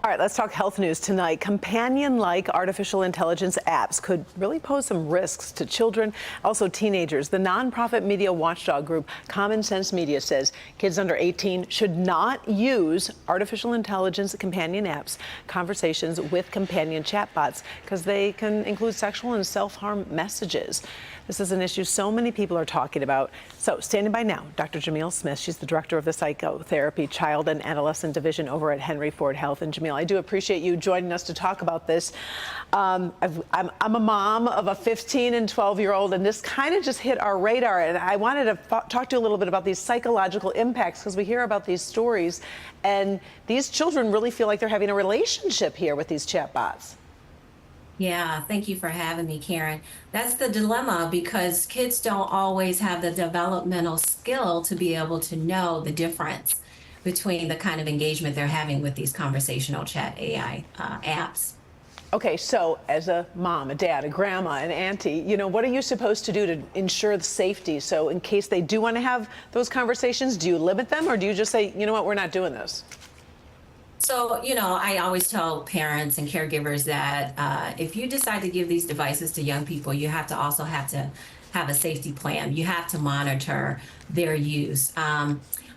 All right, let's talk health news tonight. Companion-like artificial intelligence apps could really pose some risks to children, also teenagers. The nonprofit media watchdog group Common Sense Media says kids under 18 should not use artificial intelligence companion apps, conversations with companion chatbots, because they can include sexual and self-harm messages. This is an issue so many people are talking about. So standing by now, Dr. Jameel Smith. She's the director of the Psychotherapy Child and Adolescent Division over at Henry Ford Health. And Jameel, I do appreciate you joining us to talk about this. I'm a mom of a 15 and 12-year-old, and this kind of just hit our radar. And I wanted to talk to you a little bit about these psychological impacts, because we hear about these stories, and these children really feel like they're having a relationship here with these chatbots. Yeah, thank you for having me, Karen. That's the dilemma, because kids don't always have the developmental skill to be able to know the difference between the kind of engagement they're having with these conversational chat AI apps. Okay, so as a mom, a dad, a grandma, an auntie, what are you supposed to do to ensure the safety? So in case they do want to have those conversations, do you limit them, or do you just say, you know what, we're not doing this? So, I always tell parents and caregivers that if you decide to give these devices to young people, you have to also have a safety plan. You have to monitor their use.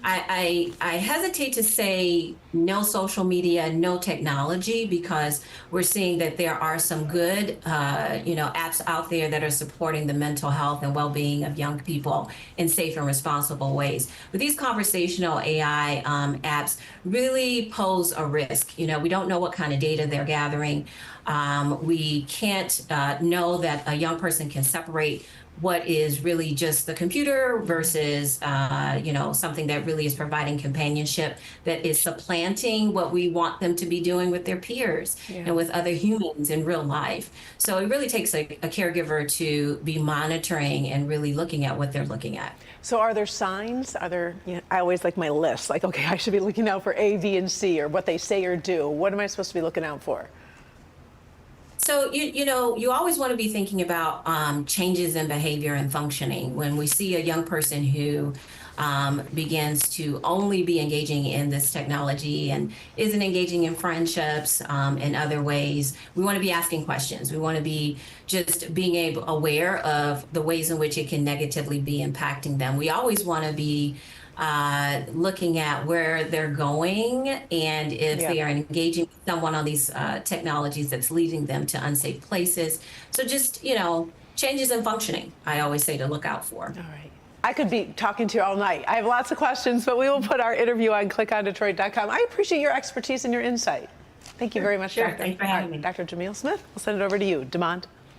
I hesitate to say no social media, no technology, because we're seeing that there are some good, apps out there that are supporting the mental health and well-being of young people in safe and responsible ways. But these conversational AI apps really pose a risk. We don't know what kind of data they're gathering. We can't know that a young person can separate what is really just the computer versus, something that really is providing companionship, that is supplanting what we want them to be doing with their peers and with other humans in real life. So it really takes a caregiver to be monitoring and really looking at what they're looking at. So are there signs? I always like my list, like, okay, I should be looking out for A, B, and C, or what they say or do. What am I supposed to be looking out for? So, you always want to be thinking about changes in behavior and functioning. When we see a young person who begins to only be engaging in this technology and isn't engaging in friendships and other ways, we want to be asking questions. We want to be just being aware of the ways in which it can negatively be impacting them. We always want to be looking at where they're going, and if they are engaging with someone on these technologies that's leading them to unsafe places. So just, changes in functioning, I always say to look out for. All right. I could be talking to you all night. I have lots of questions, but we will put our interview on clickondetroit.com. I appreciate your expertise and your insight. Thank you very much, Sure. Doctor. Thanks for having me. Dr. Jameel Smith, we'll send it over to you. Demond.